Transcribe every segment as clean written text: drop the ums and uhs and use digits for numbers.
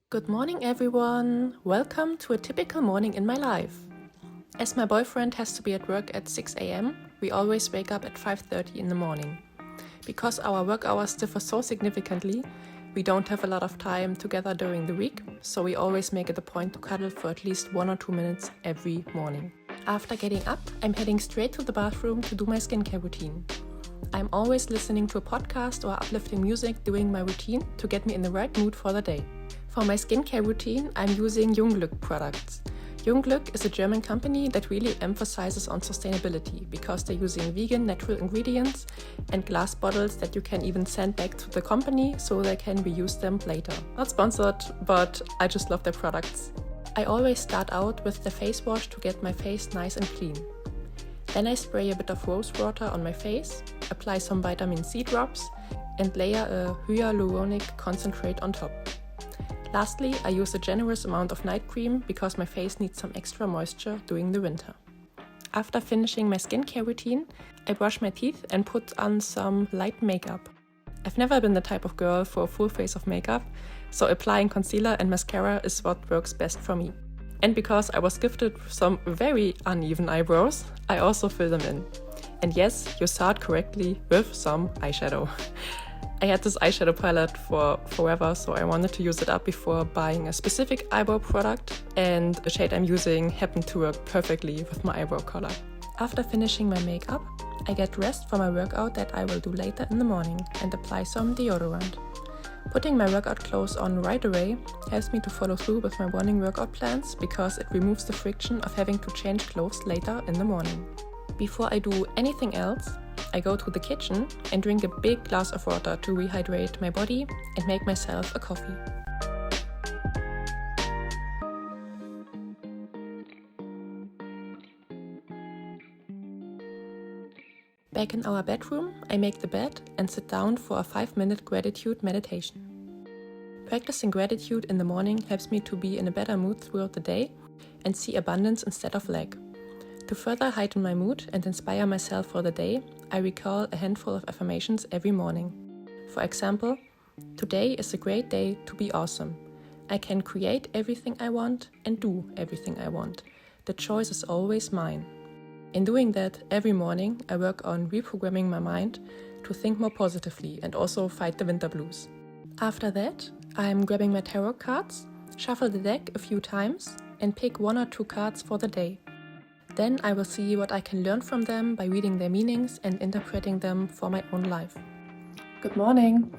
Good morning, everyone! Welcome to a typical morning in my life. As my boyfriend has to be at work at 6 a.m., we always wake up at 5:30 in the morning. Because our work hours differ so significantly, we don't have a lot of time together during the week, so we always make it a point to cuddle for at least 1 or 2 minutes every morning. After getting up, I'm heading straight to the bathroom to do my skincare routine. I'm always listening to a podcast or uplifting music during my routine to get me in the right mood for the day. For my skincare routine, I'm using Junglück products. Junglück is a German company that really emphasizes on sustainability because they're using vegan natural ingredients and glass bottles that you can even send back to the company so they can reuse them later. Not sponsored, but I just love their products. I always start out with the face wash to get my face nice and clean. Then I spray a bit of rose water on my face, apply some vitamin C drops, and layer a hyaluronic concentrate on top. Lastly, I use a generous amount of night cream because my face needs some extra moisture during the winter. After finishing my skincare routine, I brush my teeth and put on some light makeup. I've never been the type of girl for a full face of makeup, so applying concealer and mascara is what works best for me. And because I was gifted with some very uneven eyebrows, I also fill them in. And yes, you saw it correctly, with some eyeshadow. I had this eyeshadow palette for forever, so I wanted to use it up before buying a specific eyebrow product, and the shade I'm using happened to work perfectly with my eyebrow color. After finishing my makeup, I get dressed for my workout that I will do later in the morning and apply some deodorant. Putting my workout clothes on right away helps me to follow through with my morning workout plans because it removes the friction of having to change clothes later in the morning. Before I do anything else, I go to the kitchen and drink a big glass of water to rehydrate my body and make myself a coffee. Back in our bedroom, I make the bed and sit down for a 5-minute gratitude meditation. Practicing gratitude in the morning helps me to be in a better mood throughout the day and see abundance instead of lack. To further heighten my mood and inspire myself for the day, I recall a handful of affirmations every morning. For example, today is a great day to be awesome. I can create everything I want and do everything I want. The choice is always mine. In doing that, every morning I work on reprogramming my mind to think more positively and also fight the winter blues. After that, I'm grabbing my tarot cards, shuffle the deck a few times, and pick 1 or 2 cards for the day. Then I will see what I can learn from them by reading their meanings and interpreting them for my own life. Good morning!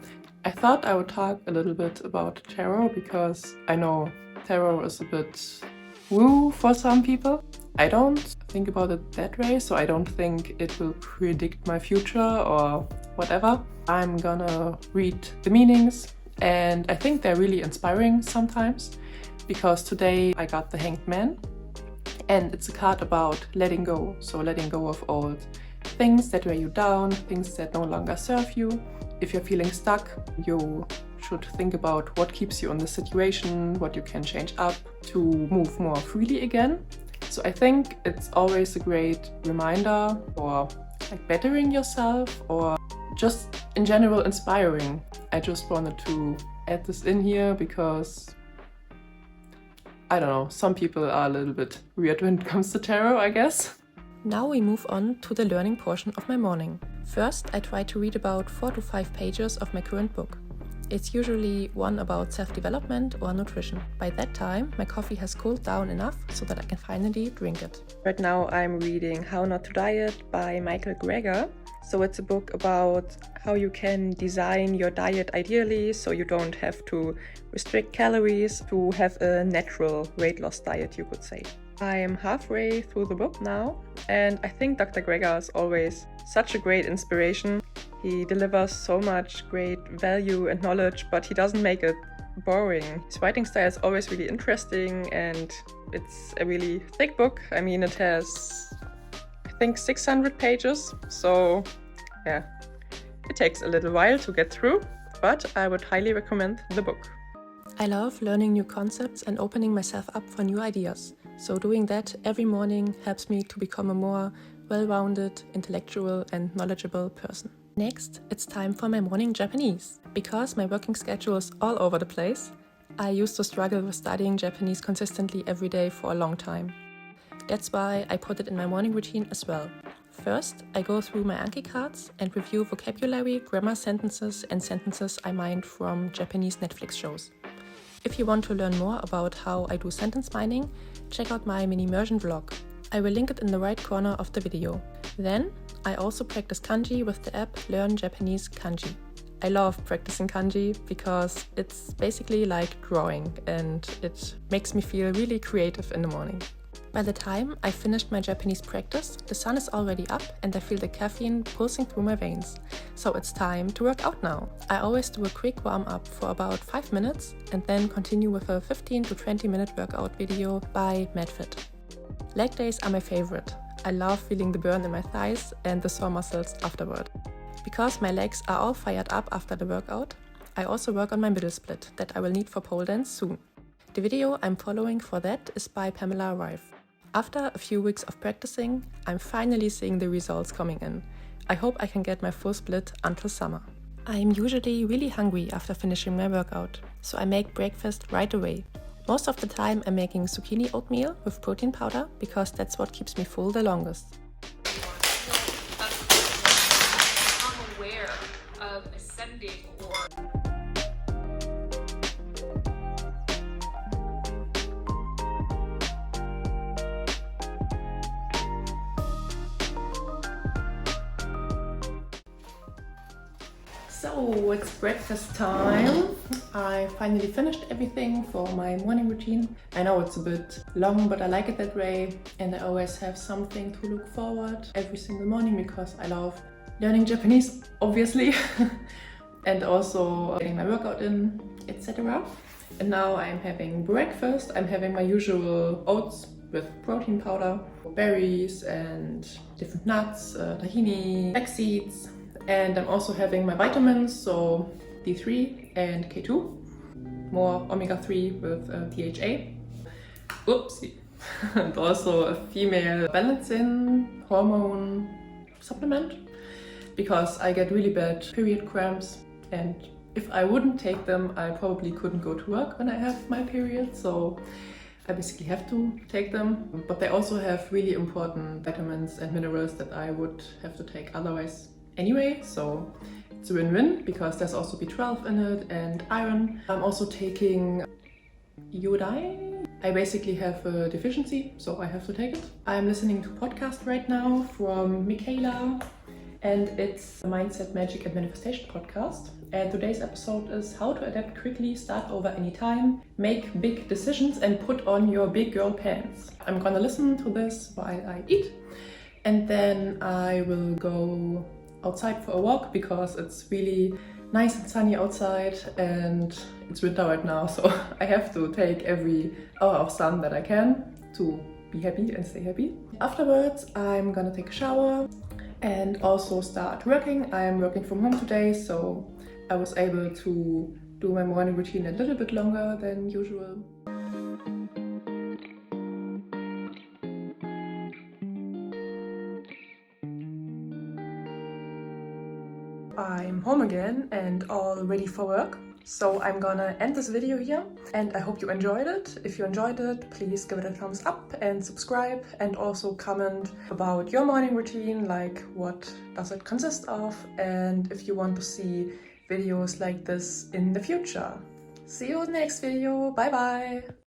I thought I would talk a little bit about tarot because I know tarot is a bit woo for some people. I don't think about it that way, so I don't think it will predict my future or whatever. I'm gonna read the meanings, and I think they're really inspiring sometimes because today I got the Hanged Man. And it's a card about letting go, so letting go of old things that weigh you down, things that no longer serve you. If you're feeling stuck, you should think about what keeps you in the situation, what you can change up to move more freely again. So I think it's always a great reminder for bettering yourself or just in general inspiring. I just wanted to add this in here because I don't know, some people are a little bit weird when it comes to tarot, I guess. Now we move on to the learning portion of my morning. First, I try to read about 4 to 5 pages of my current book. It's usually one about self-development or nutrition. By that time, my coffee has cooled down enough so that I can finally drink it. Right now I'm reading How Not to Diet by Michael Greger. So it's a book about how you can design your diet ideally so you don't have to restrict calories to have a natural weight loss diet, you could say. I am halfway through the book now, and I think Dr. Greger is always such a great inspiration. He delivers so much great value and knowledge, but he doesn't make it boring. His writing style is always really interesting, and it's a really thick book. I mean, it has, I think, 600 pages, so yeah, it takes a little while to get through, but I would highly recommend the book. I love learning new concepts and opening myself up for new ideas. So doing that every morning helps me to become a more well-rounded, intellectual and knowledgeable person. Next, it's time for my morning Japanese. Because my working schedule is all over the place, I used to struggle with studying Japanese consistently every day for a long time. That's why I put it in my morning routine as well. First, I go through my Anki cards and review vocabulary, grammar sentences and sentences I mined from Japanese Netflix shows. If you want to learn more about how I do sentence mining, check out my mini immersion vlog. I will link it in the right corner of the video. Then, I also practice kanji with the app Learn Japanese Kanji. I love practicing kanji because it's basically like drawing and it makes me feel really creative in the morning. By the time I finished my Japanese practice, the sun is already up and I feel the caffeine pulsing through my veins. So it's time to work out now. I always do a quick warm-up for about 5 minutes and then continue with a 15 to 20 minute workout video by MadFit. Leg days are my favorite. I love feeling the burn in my thighs and the sore muscles afterward. Because my legs are all fired up after the workout, I also work on my middle split that I will need for pole dance soon. The video I'm following for that is by Pamela Rife. After a few weeks of practicing, I'm finally seeing the results coming in. I hope I can get my full split until summer. I'm usually really hungry after finishing my workout, so I make breakfast right away. Most of the time I'm making zucchini oatmeal with protein powder because that's what keeps me full the longest. Unaware of ascending or So it's breakfast time. I finally finished everything for my morning routine. I know it's a bit long, but I like it that way, and I always have something to look forward every single morning because I love learning Japanese, obviously, and also getting my workout in, etc. And now I'm having breakfast. I'm having my usual oats with protein powder, berries and different nuts, tahini, flax seeds. And I'm also having my vitamins, so D3 and K2, more omega-3 with DHA. Oopsie. And also a female balancing hormone supplement because I get really bad period cramps, and if I wouldn't take them, I probably couldn't go to work when I have my period, so I basically have to take them. But they also have really important vitamins and minerals that I would have to take otherwise anyway, so it's a win-win because there's also B12 in it and iron. I'm also taking iodine. I basically have a deficiency, so I have to take it. I'm listening to a podcast right now from Michaela, and it's a Mindset, Magic and Manifestation podcast. And today's episode is how to adapt quickly, start over anytime, make big decisions and put on your big girl pants. I'm gonna listen to this while I eat, and then I will go outside for a walk because it's really nice and sunny outside and it's winter right now, so I have to take every hour of sun that I can to be happy and stay happy. Afterwards, I'm gonna take a shower and also start working. I'm working from home today, so I was able to do my morning routine a little bit longer than usual. I'm home again and all ready for work. So I'm gonna end this video here and I hope you enjoyed it. If you enjoyed it, please give it a thumbs up and subscribe, and also comment about your morning routine, like what does it consist of, and if you want to see videos like this in the future. See you in the next video. Bye bye!